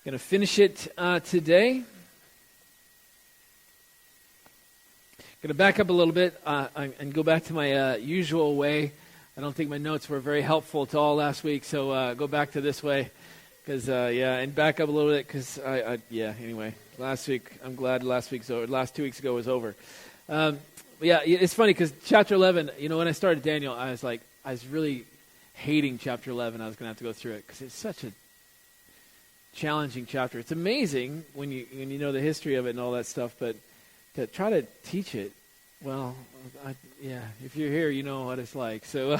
Going to finish it today. Going to back up a little bit and go back to my usual way. I don't think my notes were very helpful to all last week, so go back to this way. Because, and back up a little bit because, anyway, last week, I'm glad last 2 weeks ago was over. It's funny because chapter 11, when I started Daniel, I was really hating chapter 11. I was going to have to go through it because it's such a challenging chapter. It's amazing when you know the history of it and all that stuff, but to try to teach it, well, if you're here, you know what it's like. So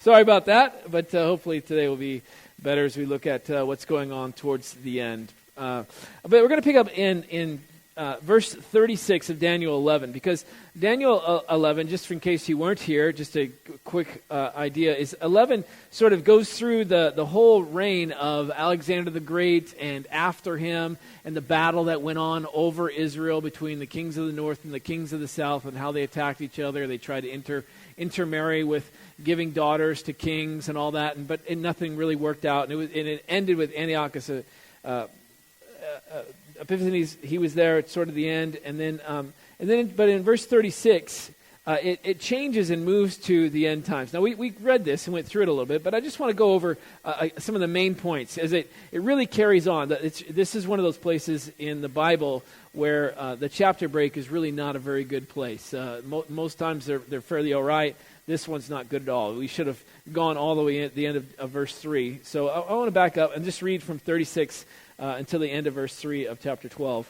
sorry about that, but hopefully today will be better as we look at what's going on towards the end. But we're going to pick up in verse 36 of Daniel 11, because Daniel 11, just in case you weren't here, just a quick idea, is 11 sort of goes through the whole reign of Alexander the Great and after him, and the battle that went on over Israel between the kings of the north and the kings of the south, and how they attacked each other. They tried to intermarry with giving daughters to kings and all that, but nothing really worked out. And it ended with Antiochus Epiphanes. He was there at sort of the end, but in verse 36, it changes and moves to the end times. Now we read this and went through it a little bit, but I just want to go over some of the main points as it really carries on. This is one of those places in the Bible where the chapter break is really not a very good place. Most times they're fairly all right. This one's not good at all. We should have gone all the way at the end of verse 3. So I want to back up and just read from 36 until the end of verse 3 of chapter 12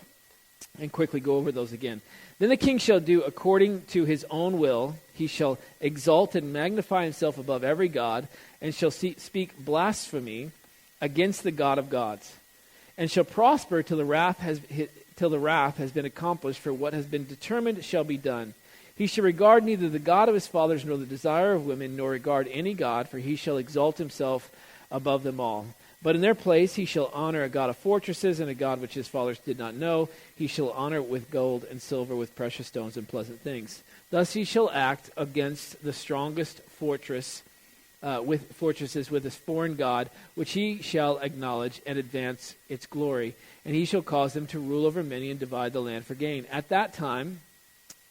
and quickly go over those again. Then the king shall do according to his own will. He shall exalt and magnify himself above every god, and shall speak blasphemy against the God of gods, and shall prosper till the wrath has been accomplished, for what has been determined shall be done. He shall regard neither the God of his fathers nor the desire of women, nor regard any god, for he shall exalt himself above them all. But in their place he shall honor a god of fortresses, and a god which his fathers did not know. He shall honor with gold and silver, with precious stones and pleasant things. Thus he shall act against the strongest fortresses with his foreign god, which he shall acknowledge and advance its glory. And he shall cause them to rule over many and divide the land for gain. At the time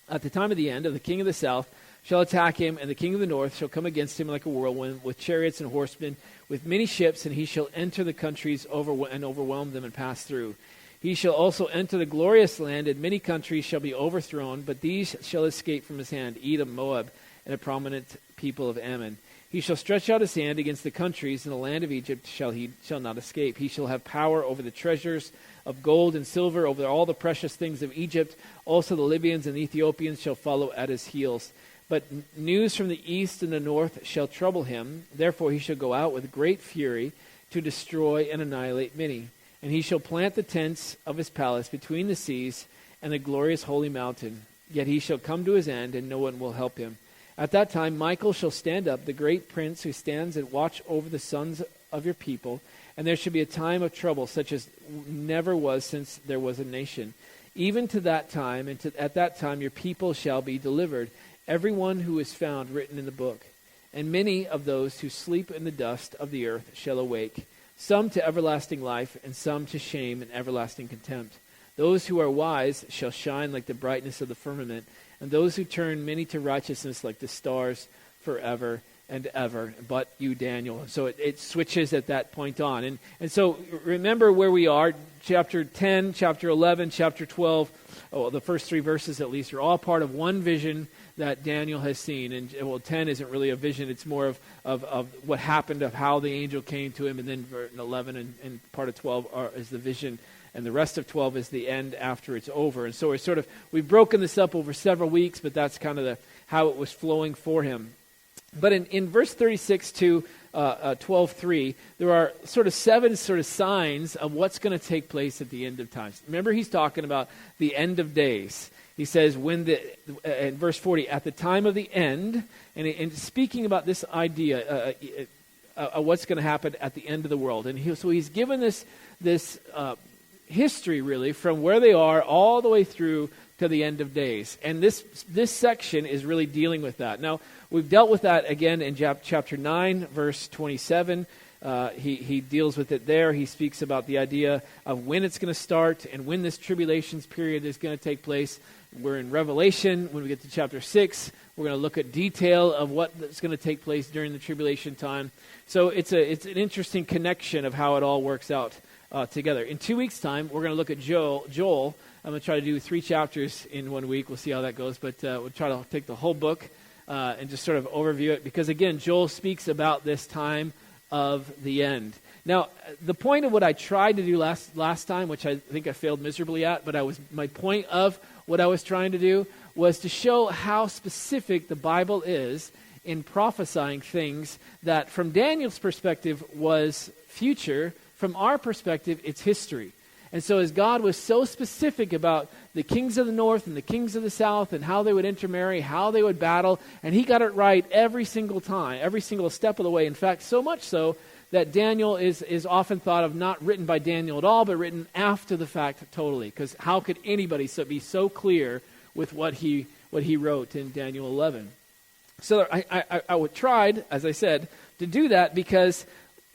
of the end, of the king of the south shall attack him, and the king of the north shall come against him like a whirlwind, with chariots and horsemen, with many ships, and he shall enter the countries and overwhelm them and pass through. He shall also enter the glorious land, and many countries shall be overthrown, but these shall escape from his hand: Edom, Moab, and a prominent people of Ammon. He shall stretch out his hand against the countries, and the land of Egypt shall not escape. He shall have power over the treasures of gold and silver, over all the precious things of Egypt. Also the Libyans and the Ethiopians shall follow at his heels. But news from the east and the north shall trouble him. Therefore he shall go out with great fury to destroy and annihilate many. And he shall plant the tents of his palace between the seas and the glorious holy mountain. Yet he shall come to his end, and no one will help him. At that time Michael shall stand up, the great prince who stands and watch over the sons of your people. And there shall be a time of trouble, such as never was since there was a nation. Even to that time, at that time your people shall be delivered, everyone who is found written in the book. And many of those who sleep in the dust of the earth shall awake, some to everlasting life, and some to shame and everlasting contempt. Those who are wise shall shine like the brightness of the firmament, and those who turn many to righteousness like the stars forever and ever. But you, Daniel. So it switches at that point on. And so remember where we are. Chapter 10, chapter 11, chapter 12, the first three verses at least, are all part of one vision that Daniel has seen. And 10 isn't really a vision. It's more of what happened, of how the angel came to him. And then 11 and part of 12 is the vision. And the rest of 12 is the end after it's over. And so we've broken this up over several weeks, but that's kind of how it was flowing for him. But in verse 36 to 12:3, there are sort of seven sort of signs of what's going to take place at the end of times. Remember, he's talking about the end of days. He says, in verse 40, at the time of the end, and speaking about this idea of what's going to happen at the end of the world. And so he's given this history, really, from where they are all the way through to the end of days. And this section is really dealing with that. Now, we've dealt with that again in chapter 9, verse 27. He deals with it there. He speaks about the idea of when it's going to start and when this tribulations period is going to take place. We're in Revelation. When we get to chapter 6, we're going to look at detail of what's going to take place during the tribulation time. So it's an interesting connection of how it all works out together. In 2 weeks' time, we're going to look at Joel. I'm going to try to do 3 chapters in 1 week. We'll see how that goes. But we'll try to take the whole book and just sort of overview it. Because, again, Joel speaks about this time of the end. Now, the point of what I tried to do last time, which I think I failed miserably at, but my point of what I was trying to do was to show how specific the Bible is in prophesying things that, from Daniel's perspective, was future. From our perspective, it's history. And so as God was so specific about the kings of the north and the kings of the south and how they would intermarry, how they would battle, and he got it right every single time, every single step of the way. In fact, so much so that Daniel is often thought of not written by Daniel at all, but written after the fact totally. Because how could anybody be so clear with what he wrote in Daniel 11? So I tried, as I said, to do that because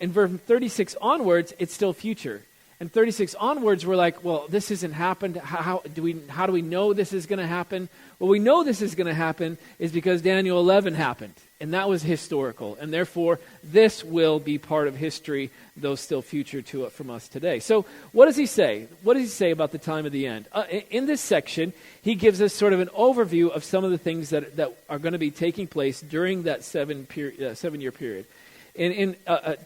in verse 36 onwards, it's still future. And 36 onwards, we're like, well, this hasn't happened. How do we know this is going to happen? Well, we know this is going to happen is because Daniel 11 happened. And that was historical. And therefore, this will be part of history, though still future to it from us today. So what does he say? What does he say about the time of the end? In this section, he gives us sort of an overview of some of the things that are going to be taking place during that 7-year period. In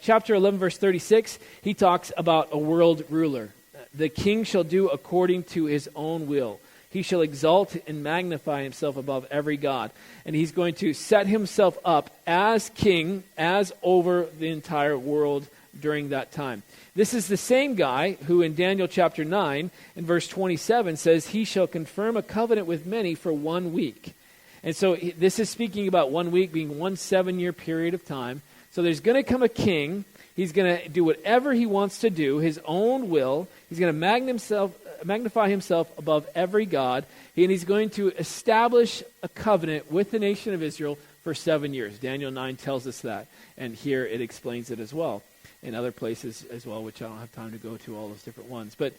chapter 11, verse 36, he talks about a world ruler. The king shall do according to his own will. He shall exalt and magnify himself above every god. And he's going to set himself up as king, as over the entire world during that time. This is the same guy who in Daniel chapter 9, in verse 27, says, he shall confirm a covenant with many for 1 week. And so this is speaking about 1 week being 1 7-year period of time. So there's going to come a king. He's going to do whatever he wants to do, his own will. He's going to magnify himself above every god. And he's going to establish a covenant with the nation of Israel for 7 years. Daniel 9 tells us that. And here it explains it as well. In other places as well, which I don't have time to go to all those different ones. But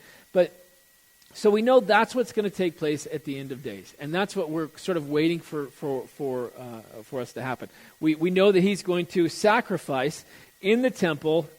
so we know that's what's going to take place at the end of days. And that's what we're sort of waiting for us to happen. We know that he's going to sacrifice in the temple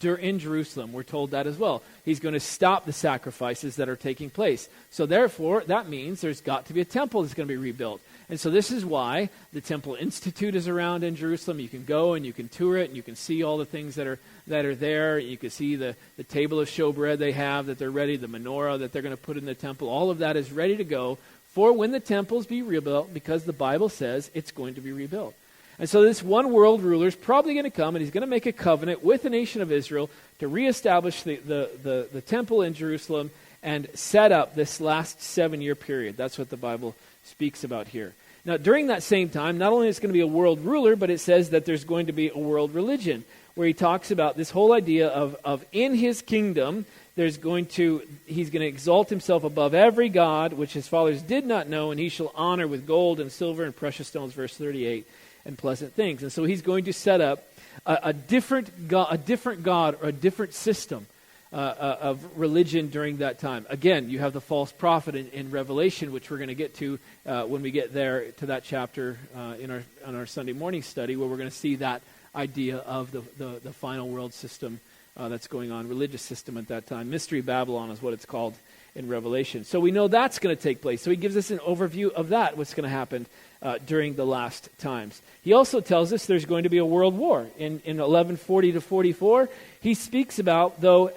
in Jerusalem. We're told that as well. He's going to stop the sacrifices that are taking place. So therefore, that means there's got to be a temple that's going to be rebuilt. And so this is why the Temple Institute is around in Jerusalem. You can go and you can tour it and you can see all the things that are there. You can see the table of showbread they have, that they're ready, the menorah that they're going to put in the temple. All of that is ready to go for when the temples be rebuilt, because the Bible says it's going to be rebuilt. And so this one world ruler is probably going to come and he's going to make a covenant with the nation of Israel to reestablish the temple in Jerusalem and set up this last 7-year period. That's what the Bible speaks about here. Now, during that same time, not only is it going to be a world ruler, but it says that there's going to be a world religion, where he talks about this whole idea of in his kingdom, he's going to exalt himself above every god, which his fathers did not know, and he shall honor with gold and silver and precious stones, verse 38, and pleasant things. And so he's going to set up a different god or a different system of religion during that time. Again, you have the false prophet in Revelation, which we're going to get to when we get there to that chapter in our Sunday morning study, where we're going to see that idea of the final world system that's going on, religious system at that time. Mystery Babylon is what it's called in Revelation. So we know that's going to take place. So he gives us an overview of that, what's going to happen during the last times. He also tells us there's going to be a world war. In 1140 to 44, he speaks about, though,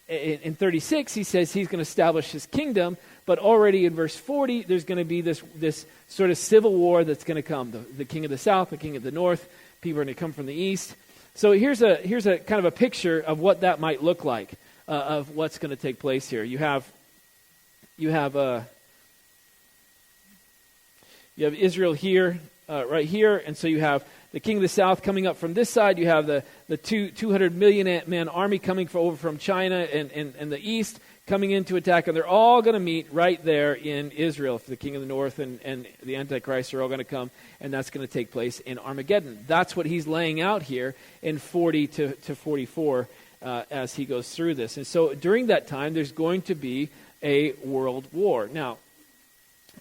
in 36, he says he's going to establish his kingdom, but already in verse 40, there's going to be this sort of civil war that's going to come. The king of the south, the king of the north, people are going to come from the east. So here's a kind of a picture of what that might look like, of what's going to take place here. You have Israel here, right here, and so you have the king of the south coming up from this side. You have the 200 million man army coming over from China and the east coming in to attack. And they're all going to meet right there in Israel. The king of the north and the Antichrist are all going to come. And that's going to take place in Armageddon. That's what he's laying out here in 40 to 44 as he goes through this. And so during that time, there's going to be a world war. Now,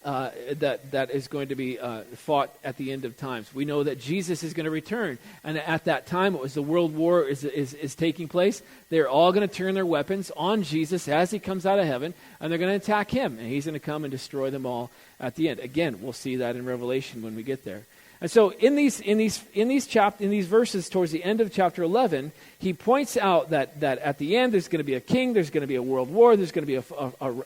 that is going to be fought at the end of times. We know that Jesus is going to return, and at that time, it was the world war is taking place. They're all going to turn their weapons on Jesus as he comes out of heaven, and they're going to attack him, and he's going to come and destroy them all at the end. Again, we'll see that in Revelation when we get there. And so in these verses towards the end of chapter 11, he points out that at the end there's going to be a king, there's going to be a world war, there's going to be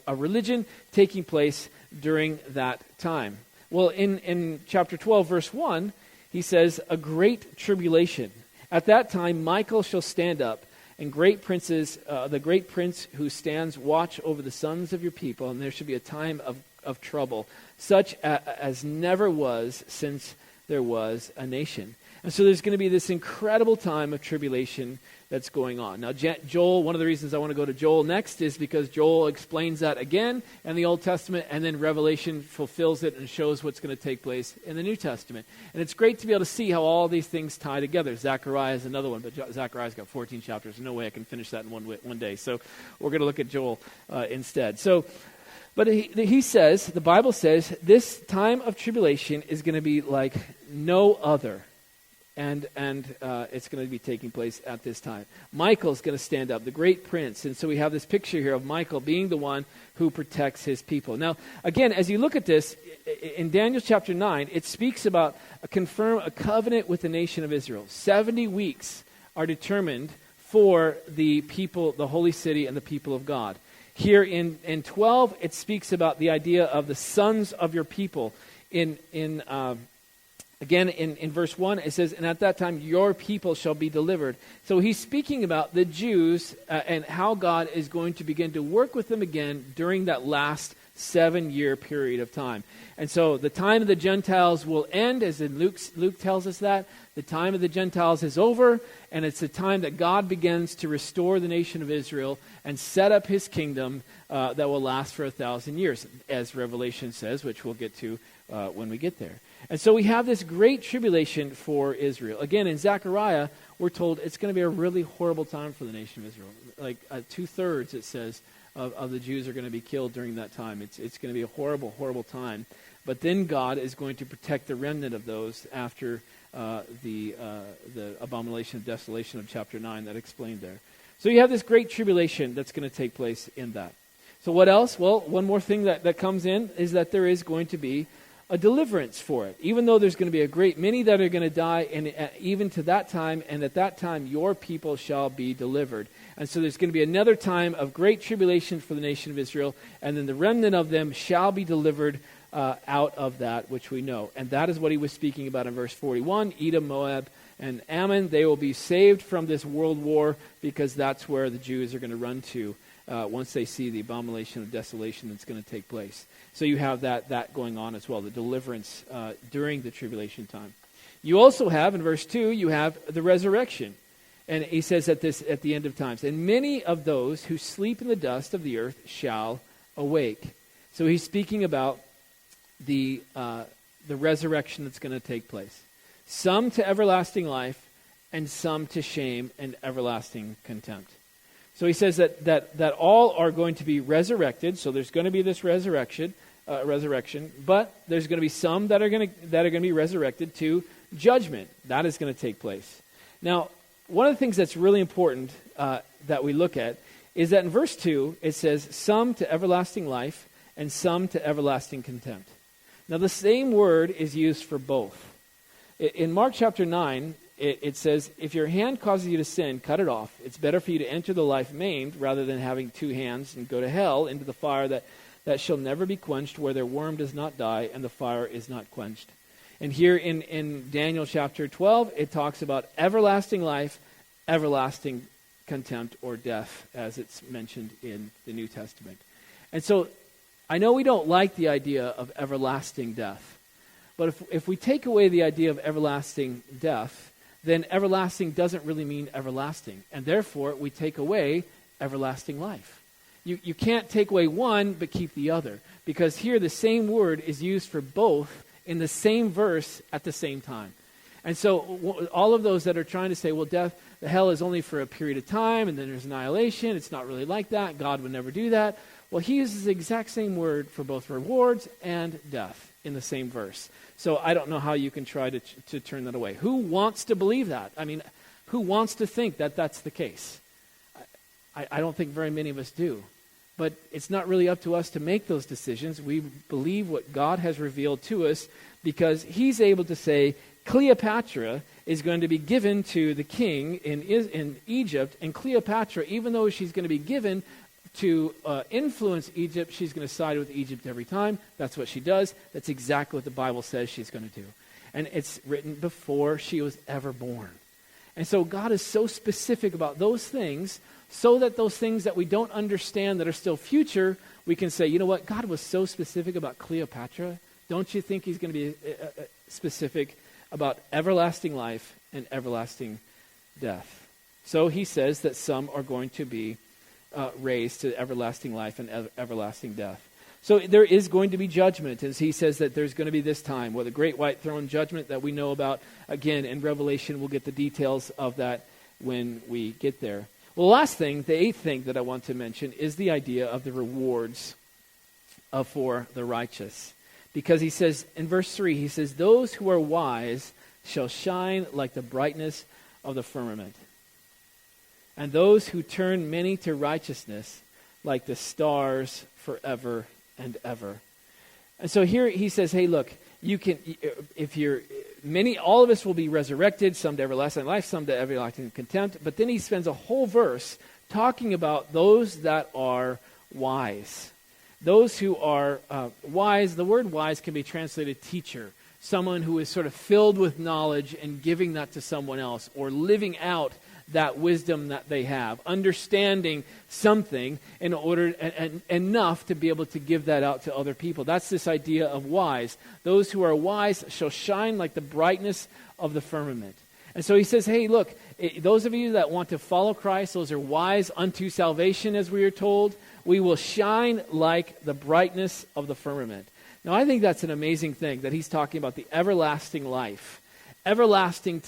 a religion taking place during that time. Well, in chapter 12, verse 1, he says, a great tribulation. At that time, Michael shall stand up, and the great prince who stands watch over the sons of your people, and there should be a time of trouble, such as never was since there was a nation. And so there's going to be this incredible time of tribulation that's going on. Now, Joel, one of the reasons I want to go to Joel next is because Joel explains that again in the Old Testament, and then Revelation fulfills it and shows what's going to take place in the New Testament. And it's great to be able to see how all these things tie together. Zechariah is another one, but Zechariah's got 14 chapters. No way I can finish that in one day. So we're going to look at Joel instead. But he says, the Bible says, this time of tribulation is going to be like no other. And it's going to be taking place at this time. Michael's going to stand up, the great prince. And so we have this picture here of Michael being the one who protects his people. Now, again, as you look at this, in Daniel chapter 9, it speaks about a covenant with the nation of Israel. 70 weeks are determined for the people, the holy city, and the people of God. Here in 12, it speaks about the idea of the sons of your people. Again, in verse 1, it says, and at that time your people shall be delivered. So he's speaking about the Jews and how God is going to begin to work with them again during that last 7-year period of time. And so the time of the Gentiles will end, as in Luke tells us that. The time of the Gentiles is over, and it's the time that God begins to restore the nation of Israel and set up his kingdom that will last for 1,000 years, as Revelation says, which we'll get to when we get there. And so we have this great tribulation for Israel. Again, in Zechariah, we're told it's going to be a really horrible time for the nation of Israel. Like 2/3, it says, of the Jews are going to be killed during that time. It's going to be a horrible, horrible time. But then God is going to protect the remnant of those after the abomination of desolation of chapter 9 that explained there. So you have this great tribulation that's going to take place in that. So what else? Well, one more thing that comes in is that there is going to be a deliverance for it. Even though there's going to be a great many that are going to die, and even to that time, and at that time your people shall be delivered. And so there's going to be another time of great tribulation for the nation of Israel, and then the remnant of them shall be delivered out of that which we know. And that is what he was speaking about in verse 41. Edom, Moab, and Ammon, they will be saved from this world war, because that's where the Jews are going to run to once they see the abomination of desolation that's going to take place. So you have that going on as well, the deliverance during the tribulation time. You also have, in verse 2, you have the resurrection. And he says at the end of times, and many of those who sleep in the dust of the earth shall awake. So he's speaking about the resurrection that's going to take place. Some to everlasting life, and some to shame and everlasting contempt. So he says that all are going to be resurrected. So there's going to be this resurrection, but there's going to be some that are going to be resurrected to judgment. That is going to take place. Now, one of the things that's really important that we look at is that in verse 2 it says, "Some to everlasting life, and some to everlasting contempt." Now, the same word is used for both. In Mark chapter 9. It says, if your hand causes you to sin, cut it off. It's better for you to enter the life maimed rather than having 2 hands and go to hell, into the fire that shall never be quenched, where their worm does not die and the fire is not quenched. And here in Daniel chapter 12, it talks about everlasting life, everlasting contempt, or death, as it's mentioned in the New Testament. And so I know we don't like the idea of everlasting death. But if we take away the idea of everlasting death, then everlasting doesn't really mean everlasting. And therefore, we take away everlasting life. You can't take away one but keep the other. Because here the same word is used for both in the same verse at the same time. And so all of those that are trying to say, well, the hell is only for a period of time, and then there's annihilation, it's not really like that, God would never do that. Well, he uses the exact same word for both rewards and death in the same verse. So I don't know how you can try to turn that away. Who wants to believe that? I mean, who wants to think that that's the case? I don't think very many of us do. But it's not really up to us to make those decisions. We believe what God has revealed to us because he's able to say, Cleopatra is going to be given to the king in Egypt, and Cleopatra, even though she's going to be given to influence Egypt, she's going to side with Egypt every time. That's what she does. That's exactly what the Bible says she's going to do. And it's written before she was ever born. And so God is so specific about those things, so that those things that we don't understand that are still future, we can say, you know what, God was so specific about Cleopatra. Don't you think he's going to be specific about everlasting life and everlasting death? So he says that some are going to be raised to everlasting life and everlasting death. So there is going to be judgment, as he says that there's going to be this time, the great white throne judgment that we know about. Again, in Revelation, we'll get the details of that when we get there. Well, the last thing, the eighth thing that I want to mention is the idea of the rewards for the righteous. Because he says, in verse 3, he says, those who are wise shall shine like the brightness of the firmament. And those who turn many to righteousness like the stars forever and ever. And so here he says, hey, look, you can, if you're, all of us will be resurrected, some to everlasting life, some to everlasting contempt. But then he spends a whole verse talking about those that are wise. Those who are wise, the word wise can be translated teacher. Someone who is sort of filled with knowledge and giving that to someone else, or living out that wisdom that they have, understanding something in order and enough to be able to give that out to other people. That's this idea of wise. Those who are wise shall shine like the brightness of the firmament. And so he says, hey, look, those of you that want to follow Christ, those are wise unto salvation, as we are told. We will shine like the brightness of the firmament. Now, I think that's an amazing thing, that he's talking about the everlasting life. Everlasting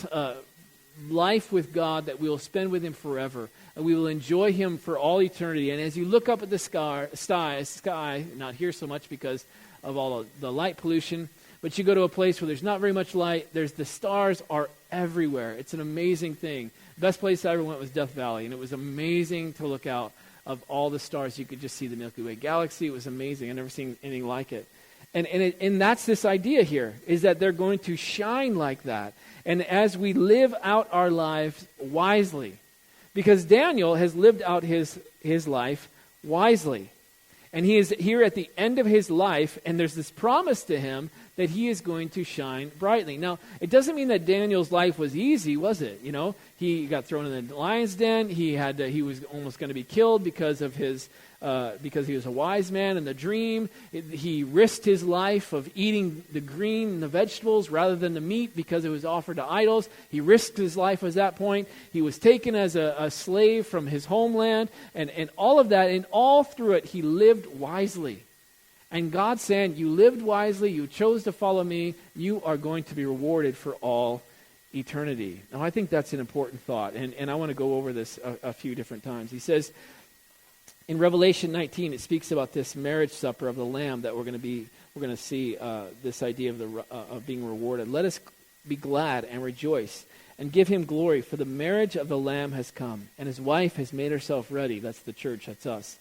life with God that we will spend with him forever. And we will enjoy him for all eternity. And as you look up at the sky, not here so much because of all the light pollution, but you go to a place where there's not very much light, the stars are everywhere. It's an amazing thing. The best place I ever went was Death Valley, and it was amazing to look out of all the stars. You could just see the Milky Way galaxy. It was amazing. I've never seen anything like it. And that's this idea here, is that they're going to shine like that. And as we live out our lives wisely, because Daniel has lived out his life wisely. And he is here at the end of his life, and there's this promise to him that he is going to shine brightly. Now, it doesn't mean that Daniel's life was easy, was it? You know, he got thrown in the lion's den. He was almost going to be killed because he was a wise man in the dream. He risked his life of eating the green and the vegetables rather than the meat because it was offered to idols. He risked his life at that point. He was taken as a slave from his homeland, and all of that, and all through it, he lived wisely. And God saying, you lived wisely, you chose to follow me, you are going to be rewarded for all eternity. Now, I think that's an important thought, and I want to go over this a few different times. He says, in Revelation 19, it speaks about this marriage supper of the Lamb that we're going to see this idea of being rewarded. Let us be glad and rejoice and give him glory, for the marriage of the Lamb has come, and his wife has made herself ready. That's the church, that's us.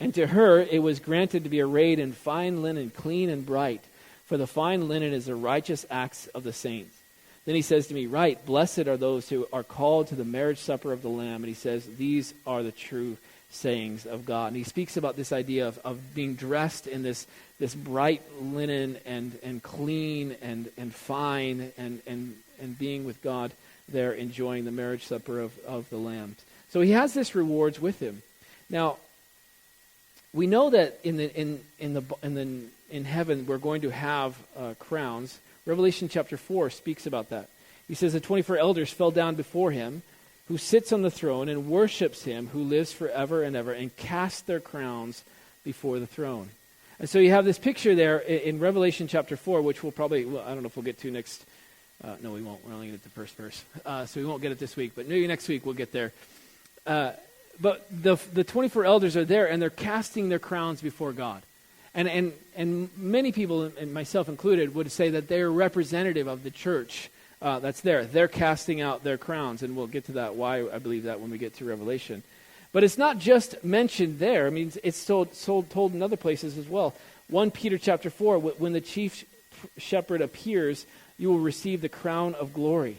And to her it was granted to be arrayed in fine linen, clean and bright, for the fine linen is the righteous acts of the saints. Then he says to me, right, blessed are those who are called to the marriage supper of the Lamb. And he says, these are the true sayings of God. And he speaks about this idea of being dressed in this bright linen and clean and fine and being with God there, enjoying the marriage supper of the Lamb. So he has this rewards with him. Now, we know that in heaven we're going to have crowns. Revelation chapter 4 speaks about that. He says the 24 elders fell down before him who sits on the throne and worships him who lives forever and ever and cast their crowns before the throne. And so you have this picture there in Revelation chapter 4, which we'll probably, I don't know if we'll get to next, no we won't, we're only going to get the first verse. So we won't get it this week, but maybe next week we'll get there. But the 24 elders are there and they're casting their crowns before God. And many people, and myself included, would say that they're representative of the church that's there. They're casting out their crowns, and we'll get to that, why I believe that when we get to Revelation. But it's not just mentioned there. I mean, it's told in other places as well. 1 Peter chapter 4, when the chief shepherd appears, you will receive the crown of glory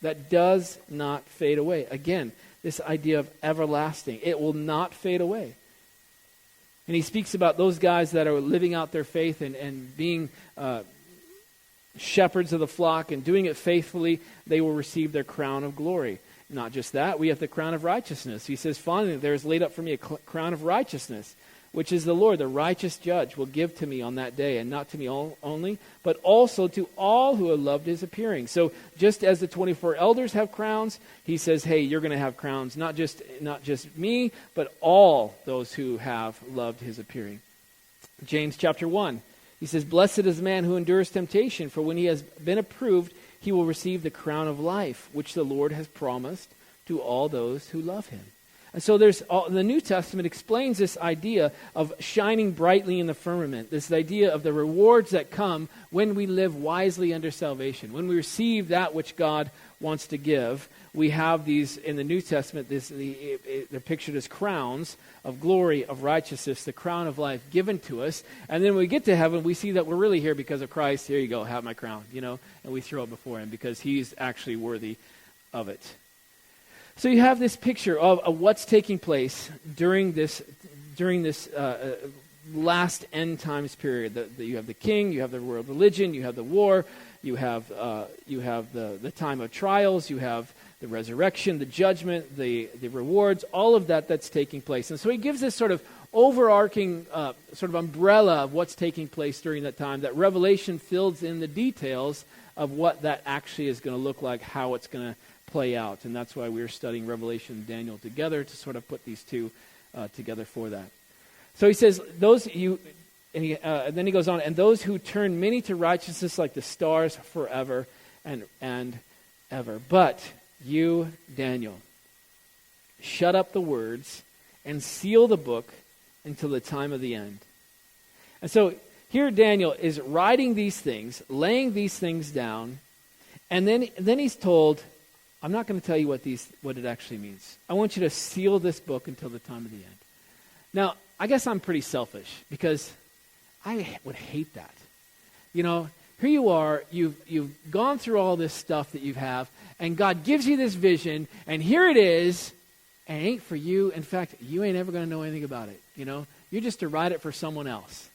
that does not fade away. Again, this idea of everlasting. It will not fade away. And he speaks about those guys that are living out their faith and being shepherds of the flock and doing it faithfully. They will receive their crown of glory. Not just that, we have the crown of righteousness. He says, finally, there is laid up for me a crown of righteousness, which is the Lord, the righteous judge, will give to me on that day, and not to me only, but also to all who have loved his appearing. So just as the 24 elders have crowns, he says, hey, you're going to have crowns, not just me, but all those who have loved his appearing. James chapter 1, he says, blessed is the man who endures temptation, for when he has been approved, he will receive the crown of life, which the Lord has promised to all those who love him. And so the New Testament explains this idea of shining brightly in the firmament, this idea of the rewards that come when we live wisely under salvation. When we receive that which God wants to give, we have these, in the New Testament, they're pictured as crowns of glory, of righteousness, the crown of life given to us. And then when we get to heaven, we see that we're really here because of Christ. Here you go, have my crown, and we throw it before him because he's actually worthy of it. So you have this picture of what's taking place during this last end times period. You have the king, you have the world religion, you have the war, you have the time of trials, you have the resurrection, the judgment, the rewards, all of that's taking place. And so he gives this sort of overarching sort of umbrella of what's taking place during that time, that Revelation fills in the details of what that actually is going to look like, how it's going to play out. And that's why we're studying Revelation and Daniel together, to sort of put these two together for that. So he says, and then he goes on, and those who turn many to righteousness like the stars forever and ever. But you, Daniel, shut up the words and seal the book until the time of the end. And so here Daniel is writing these things, laying these things down, and then he's told, I'm not going to tell you what it actually means. I want you to seal this book until the time of the end. Now, I guess I'm pretty selfish because I would hate that. Here you are, you've gone through all this stuff that you have, and God gives you this vision, and here it is, and it ain't for you. In fact, you ain't ever going to know anything about it. You're just to write it for someone else.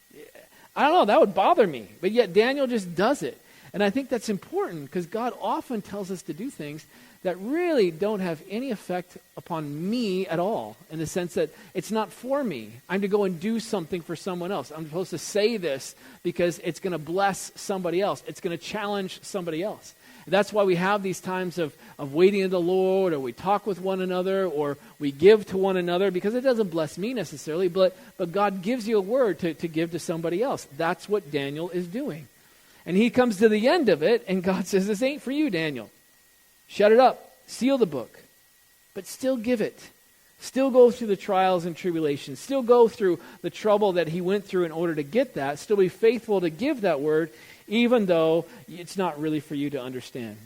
I don't know, that would bother me, but yet Daniel just does it. And I think that's important because God often tells us to do things that really don't have any effect upon me at all, in the sense that it's not for me. I'm to go and do something for someone else. I'm supposed to say this because it's going to bless somebody else. It's going to challenge somebody else. That's why we have these times of waiting in the Lord, or we talk with one another, or we give to one another, because it doesn't bless me necessarily, but God gives you a word to give to somebody else. That's what Daniel is doing. And he comes to the end of it, and God says, this ain't for you, Daniel. Shut it up. Seal the book. But still give it. Still go through the trials and tribulations. Still go through the trouble that he went through in order to get that. Still be faithful to give that word, even though it's not really for you to understand.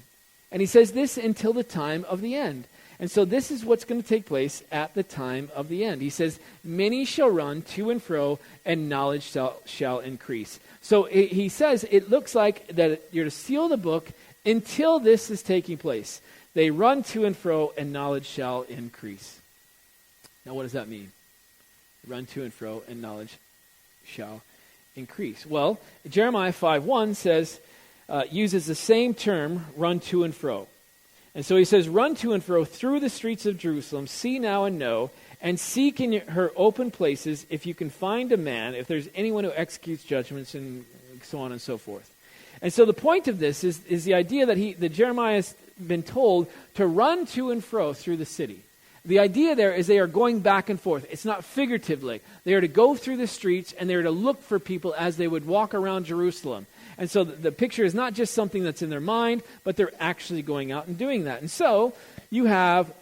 And he says this until the time of the end. And so this is what's going to take place at the time of the end. He says, many shall run to and fro, and knowledge shall increase. So he says it looks like that you're to seal the book until this is taking place. They run to and fro, and knowledge shall increase. Now, what does that mean? Run to and fro, and knowledge shall increase. Well, Jeremiah 5:1 says, uses the same term, run to and fro. And so he says, run to and fro through the streets of Jerusalem, see now and know, and seek in her open places if you can find a man, if there's anyone who executes judgments, and so on and so forth. And so the point of this is the idea that Jeremiah has been told to run to and fro through the city. The idea there is they are going back and forth. It's not figuratively. They are to go through the streets and they are to look for people as they would walk around Jerusalem. And so the picture is not just something that's in their mind, but they're actually going out and doing that. And so you have,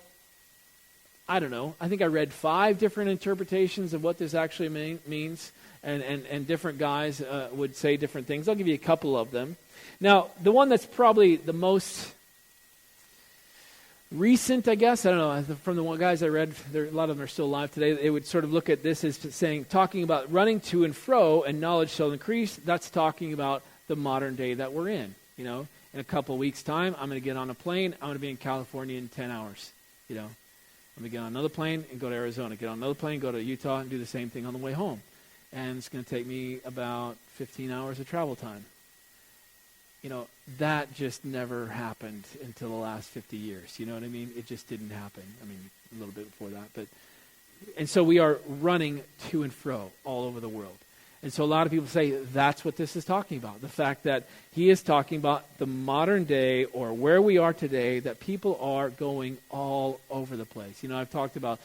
I don't know, I think I read 5 different interpretations of what this actually means. And different guys would say different things. I'll give you a couple of them. Now, the one that's probably the most recent, I guess, I don't know, from the guys I read, a lot of them are still alive today, they would sort of look at this as saying, talking about running to and fro and knowledge shall increase. That's talking about the modern day that we're in. In a couple of weeks' time, I'm going to get on a plane. I'm going to be in California in 10 hours. I'm going to get on another plane and go to Arizona. Get on another plane, go to Utah, and do the same thing on the way home. And it's going to take me about 15 hours of travel time. That just never happened until the last 50 years. You know what I mean? It just didn't happen. I mean, a little bit before that. And so we are running to and fro all over the world. And so a lot of people say that's what this is talking about. The fact that he is talking about the modern day or where we are today, that people are going all over the place. I've talked about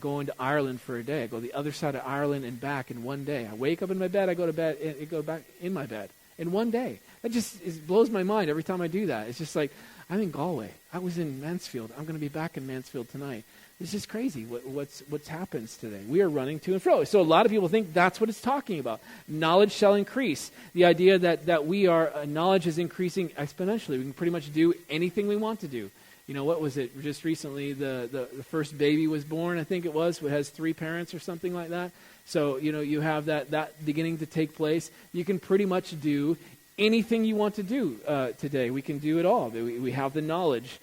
going to Ireland for a day. I go the other side of Ireland and back in one day. I wake up in my bed, I go to bed, and go back in my bed in one day. That just blows my mind every time I do that. It's just like, I'm in Galway. I was in Mansfield. I'm going to be back in Mansfield tonight. It's just crazy what's happens today. We are running to and fro. So a lot of people think that's what it's talking about. Knowledge shall increase. The idea that we are, knowledge is increasing exponentially. We can pretty much do anything we want to do. What was it? Just recently, the first baby was born, I think it was. It has 3 parents or something like that. So, you have that beginning to take place. You can pretty much do anything you want to do today. We can do it all. We have the knowledge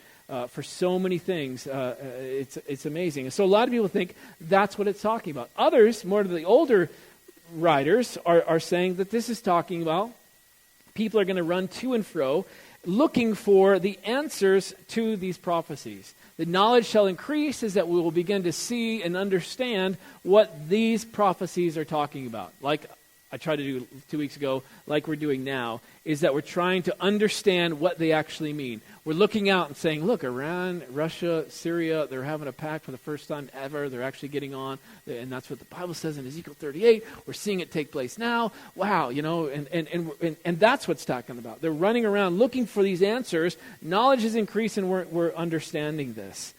for so many things. It's amazing. And so a lot of people think that's what it's talking about. Others, more of the older writers, are saying that this is talking about people are going to run to and fro looking for the answers to these prophecies. The knowledge shall increase is that we will begin to see and understand what these prophecies are talking about. Like I tried to do 2 weeks ago, like we're doing now, is that we're trying to understand what they actually mean. We're looking out and saying, look, Iran, Russia, Syria, they're having a pact for the first time ever. They're actually getting on, and that's what the Bible says in Ezekiel 38. We're seeing it take place now. Wow, and that's what's talking about. They're running around looking for these answers. Knowledge is increasing, we're understanding this.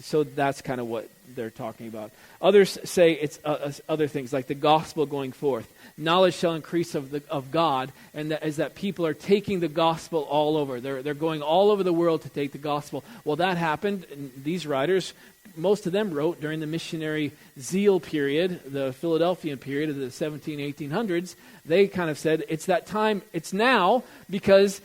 So that's kind of what they're talking about. Others say it's other things like the gospel going forth. Knowledge shall increase of God, and that is that people are taking the gospel all over. They're going all over the world to take the gospel. Well, that happened. And these writers, most of them wrote during the missionary zeal period, the Philadelphian period of the 1800s. They kind of said it's that time. It's now because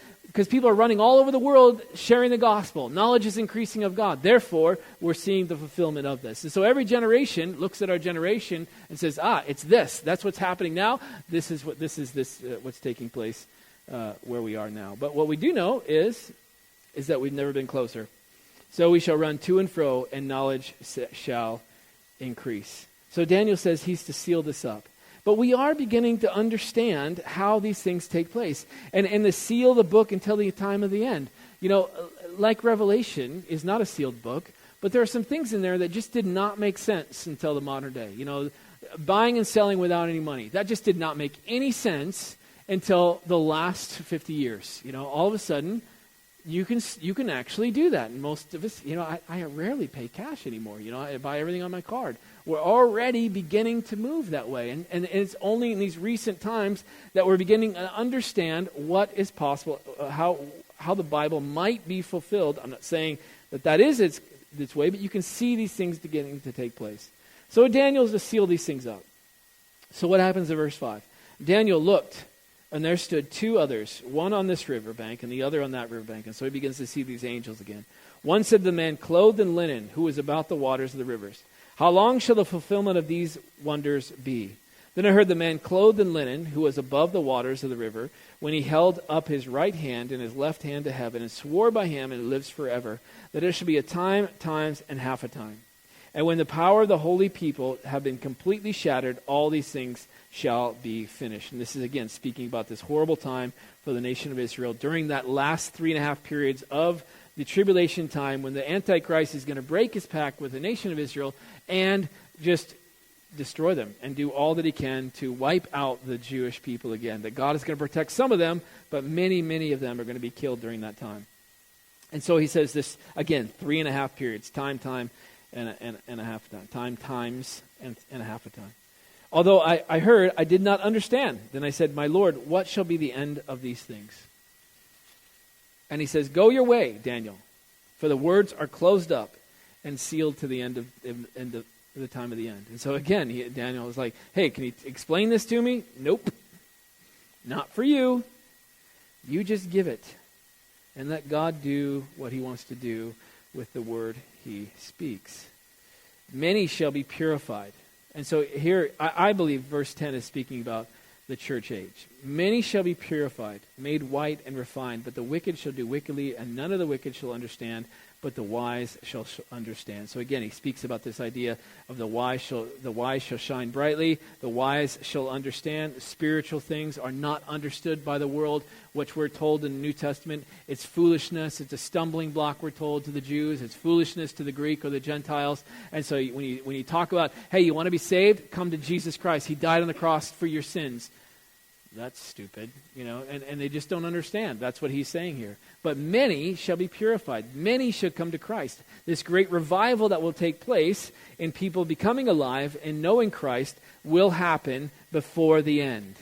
people are running all over the world sharing the gospel. Knowledge is increasing of God. Therefore, we're seeing the fulfillment of this. And so every generation looks at our generation and says, it's this. That's what's happening now. This is what's taking place where we are now. But what we do know is that we've never been closer. So we shall run to and fro, and knowledge shall increase. So Daniel says he's to seal this up. But we are beginning to understand how these things take place. And to seal the book until the time of the end. Like Revelation is not a sealed book, but there are some things in there that just did not make sense until the modern day. Buying and selling without any money. That just did not make any sense until the last 50 years. All of a sudden, you can actually do that. And most of us, I rarely pay cash anymore. I buy everything on my card. We're already beginning to move that way. And it's only in these recent times that we're beginning to understand what is possible, how the Bible might be fulfilled. I'm not saying that is its way, but you can see these things beginning to take place. So Daniel's to seal these things up. So what happens in verse 5? Daniel looked, and there stood 2 others, one on this riverbank and the other on that riverbank. And so he begins to see these angels again. One said to the man clothed in linen, who was about the waters of the rivers, how long shall the fulfillment of these wonders be? Then I heard the man clothed in linen, who was above the waters of the river, when he held up his right hand and his left hand to heaven, and swore by him, and lives forever, that it should be a time, times, and half a time. And when the power of the holy people have been completely shattered, all these things shall be finished. And this is, again, speaking about this horrible time for the nation of Israel during that last 3.5 periods of the tribulation time, when the Antichrist is going to break his pact with the nation of Israel and just destroy them and do all that he can to wipe out the Jewish people again. That God is going to protect some of them, but many, many of them are going to be killed during that time. And so he says this, again, 3.5 periods, time, and a half a time. Time, times, and a half a time. Although I heard, I did not understand. Then I said, my Lord, what shall be the end of these things? And he says, go your way, Daniel, for the words are closed up and sealed to the end of the time of the end. And so again, Daniel was like, hey, can you explain this to me? Nope. Not for you. You just give it. And let God do what he wants to do with the word he speaks. Many shall be purified. And so here, I believe verse 10 is speaking about the church age. Many shall be purified, made white and refined, but the wicked shall do wickedly, and none of the wicked shall understand, but the wise shall understand. So again, he speaks about this idea of the wise shall shine brightly, the wise shall understand. Spiritual things are not understood by the world, which we're told in the New Testament. It's foolishness, it's a stumbling block, we're told, to the Jews. It's foolishness to the Greek or the Gentiles. And so when you talk about, hey, you want to be saved? Come to Jesus Christ. He died on the cross for your sins. That's stupid, and they just don't understand. That's what he's saying here. But many shall be purified. Many shall come to Christ. This great revival that will take place in people becoming alive and knowing Christ will happen before the end.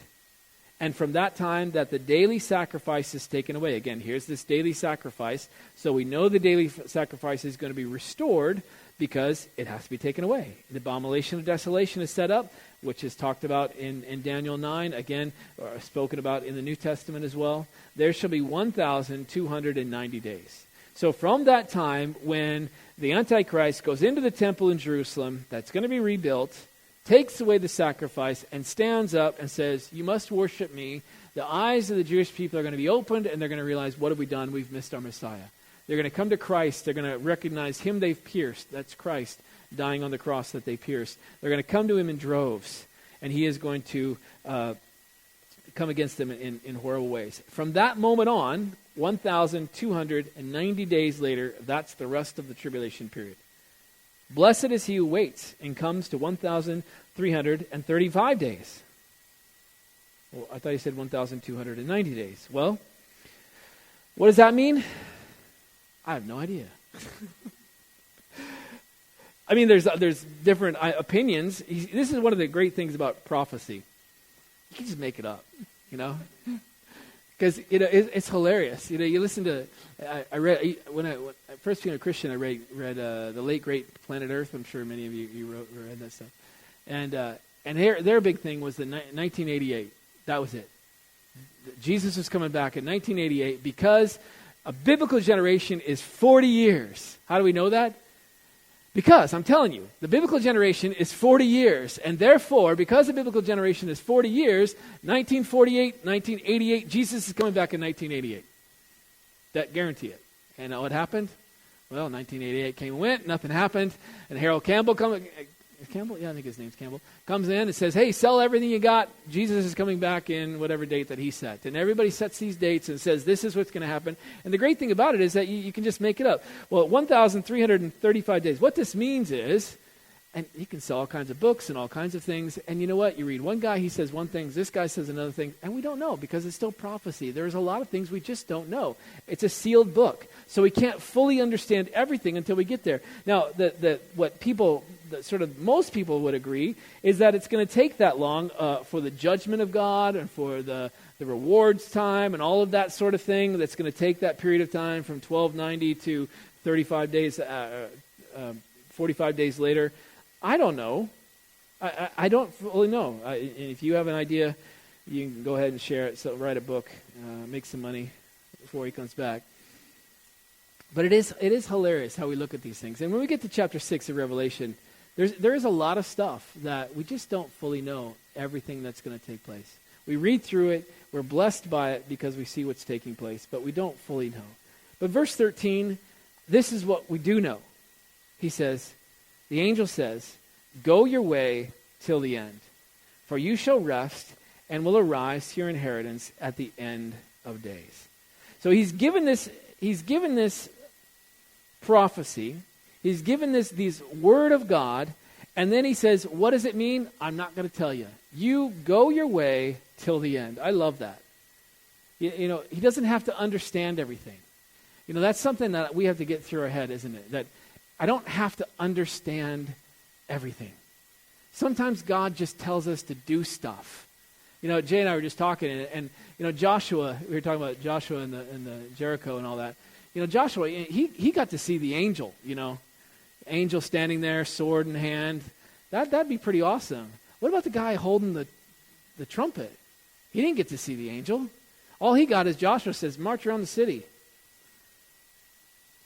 And from that time that the daily sacrifice is taken away. Again, here's this daily sacrifice. So we know the daily sacrifice is going to be restored because it has to be taken away. The abomination of desolation is set up, which is talked about in Daniel 9, again, spoken about in the New Testament as well. There shall be 1,290 days. So from that time when the Antichrist goes into the temple in Jerusalem, that's going to be rebuilt, takes away the sacrifice, and stands up and says, you must worship me. The eyes of the Jewish people are going to be opened, and they're going to realize, what have we done? We've missed our Messiah. They're going to come to Christ. They're going to recognize him they've pierced. That's Christ dying on the cross that they pierced. They're going to come to him in droves, and he is going to come against them in horrible ways. From that moment on, 1,290 days later, that's the rest of the tribulation period. Blessed is he who waits and comes to 1,335 days. Well, I thought he said 1,290 days. Well, what does that mean? I have no idea. I mean, there's different opinions. This is one of the great things about prophecy. You can just make it up, because it's hilarious. You listen to. I read when I first became a Christian. I read the late great Planet Earth. I'm sure many of you read that stuff. And their big thing was the 1988. That was it. Jesus was coming back in 1988 because a biblical generation is 40 years. How do we know that? Because, I'm telling you, the biblical generation is 40 years. And therefore, because the biblical generation is 40 years, 1948, 1988, Jesus is coming back in 1988. That guarantee it. And what happened? Well, 1988 came and went, nothing happened. And Harold Campbell Campbell? Yeah, I think his name's Campbell. Comes in and says, hey, sell everything you got. Jesus is coming back in whatever date that he set. And everybody sets these dates and says, this is what's going to happen. And the great thing about it is that you can just make it up. Well, 1,335 days. What this means is, and you can sell all kinds of books and all kinds of things. And you know what? You read one guy, he says one thing. This guy says another thing. And we don't know because it's still prophecy. There's a lot of things we just don't know. It's a sealed book. So we can't fully understand everything until we get there. Now, what people... most people would agree is that it's going to take that long for the judgment of God and for the rewards time and all of that sort of thing. That's going to take that period of time from 1290 to 35 days, 45 days later. I don't know. I don't fully know. If you have an idea, you can go ahead and share it. So write a book, make some money before he comes back. But it is hilarious how we look at these things. And when we get to chapter 6 of Revelation, there is a lot of stuff that we just don't fully know everything that's going to take place. We read through it, we're blessed by it because we see what's taking place, but we don't fully know. But verse 13, this is what we do know. He says, the angel says, "Go your way till the end, for you shall rest and will arise to your inheritance at the end of days." So he's given this prophecy, he's given these word of God, and then he says, what does it mean? I'm not going to tell you. You go your way till the end. I love that. You know, he doesn't have to understand everything. You know, that's something that we have to get through our head, isn't it? That I don't have to understand everything. Sometimes God just tells us to do stuff. You know, Jay and I were just talking, and you know, Joshua, we were talking about Joshua and the Jericho and all that. You know, Joshua, he got to see the angel, you know. Angel standing there, sword in hand. That'd be pretty awesome. What about the guy holding the trumpet? He didn't get to see the angel. All he got is Joshua says, march around the city.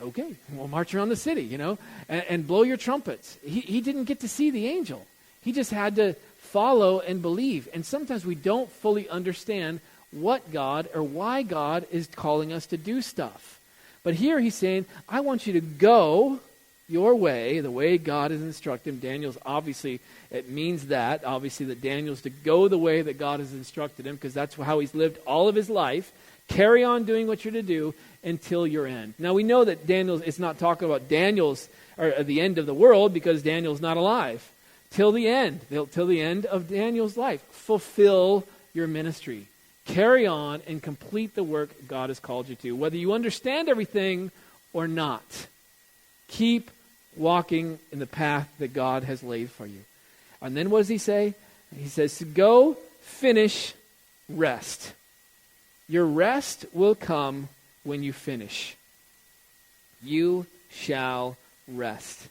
Okay, we'll march around the city, you know, and blow your trumpets. He didn't get to see the angel. He just had to follow and believe. And sometimes we don't fully understand what God or why God is calling us to do stuff. But here he's saying, I want you to go your way, the way God has instructed him. Daniel's obviously, it means that, obviously, that Daniel's to go the way that God has instructed him, because that's how he's lived all of his life. Carry on doing what you're to do until your end. Now we know that Daniel is not talking about Daniel's, or the end of the world, because Daniel's not alive. Till the end of Daniel's life. Fulfill your ministry. Carry on and complete the work God has called you to, whether you understand everything or not. Keep walking in the path that God has laid for you. And then what does he say? He says, go, finish, rest. Your rest will come when you finish. You shall rest.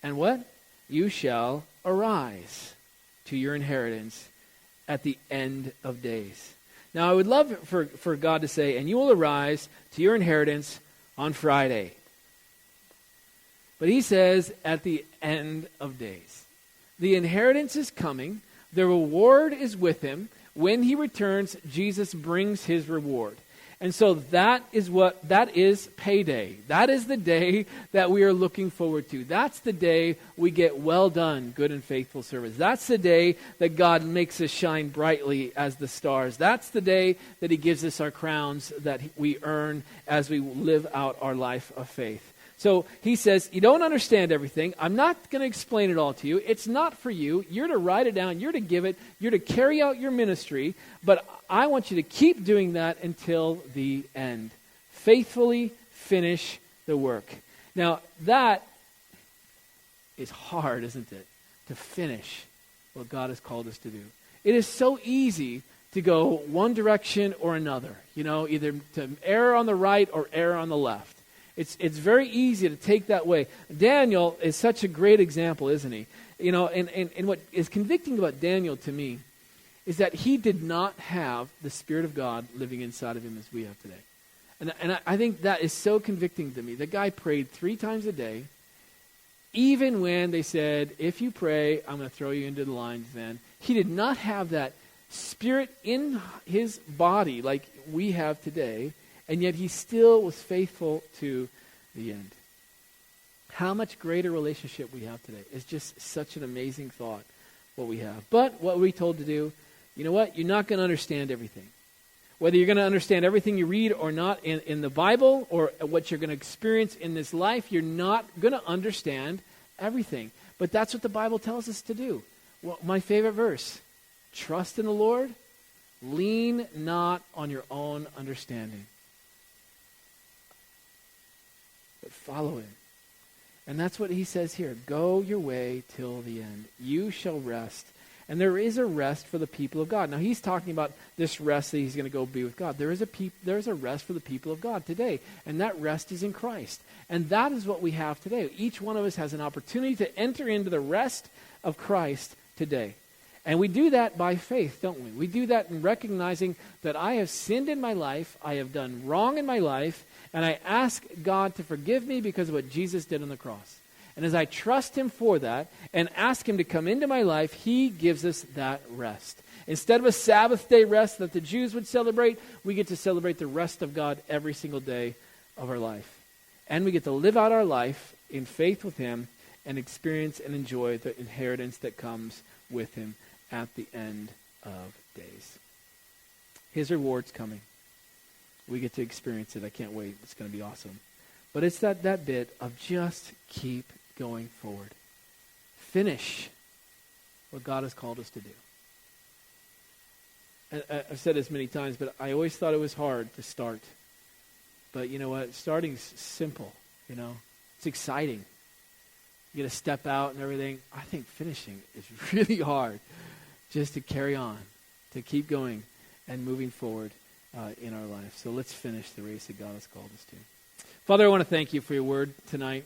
And what? You shall arise to your inheritance at the end of days. Now, I would love for God to say, and you will arise to your inheritance on Friday. But he says, at the end of days. The inheritance is coming. The reward is with him. When he returns, Jesus brings his reward. And so that is payday. That is the day that we are looking forward to. That's the day we get well done, good and faithful service. That's the day that God makes us shine brightly as the stars. That's the day that he gives us our crowns that we earn as we live out our life of faith. So he says, you don't understand everything. I'm not going to explain it all to you. It's not for you. You're to write it down. You're to give it. You're to carry out your ministry. But I want you to keep doing that until the end. Faithfully finish the work. Now, that is hard, isn't it? To finish what God has called us to do. It is so easy to go one direction or another. You know, either to err on the right or err on the left. It's very easy to take that way. Daniel is such a great example, isn't he? You know, and what is convicting about Daniel to me is that he did not have the Spirit of God living inside of him as we have today. And I think that is so convicting to me. The guy prayed 3 times a day, even when they said, if you pray, I'm going to throw you into the lion's den. He did not have that Spirit in his body like we have today. And yet he still was faithful to the end. How much greater relationship we have today is just such an amazing thought, what we have. But what we're told to do, you know what? You're not going to understand everything. Whether you're going to understand everything you read or not in the Bible or what you're going to experience in this life, you're not going to understand everything. But that's what the Bible tells us to do. Well, my favorite verse, trust in the Lord, lean not on your own understanding. But follow him. And that's what he says here. Go your way till the end. You shall rest. And there is a rest for the people of God. Now he's talking about this rest that he's going to go be with God. There is a rest for the people of God today. And that rest is in Christ. And that is what we have today. Each one of us has an opportunity to enter into the rest of Christ today. And we do that by faith, don't we? We do that in recognizing that I have sinned in my life, I have done wrong in my life, and I ask God to forgive me because of what Jesus did on the cross. And as I trust him for that and ask him to come into my life, he gives us that rest. Instead of a Sabbath day rest that the Jews would celebrate, we get to celebrate the rest of God every single day of our life. And we get to live out our life in faith with him and experience and enjoy the inheritance that comes with him at the end of days. His reward's coming. We get to experience it. I can't wait. It's going to be awesome. But it's that bit of just keep going forward. Finish what God has called us to do. And I've said this many times, but I always thought it was hard to start. But you know what? Starting's simple, you know. It's exciting. You get to step out and everything. I think finishing is really hard, just to carry on, to keep going and moving forward in our life. So let's finish the race that God has called us to. Father, I want to thank you for your word tonight.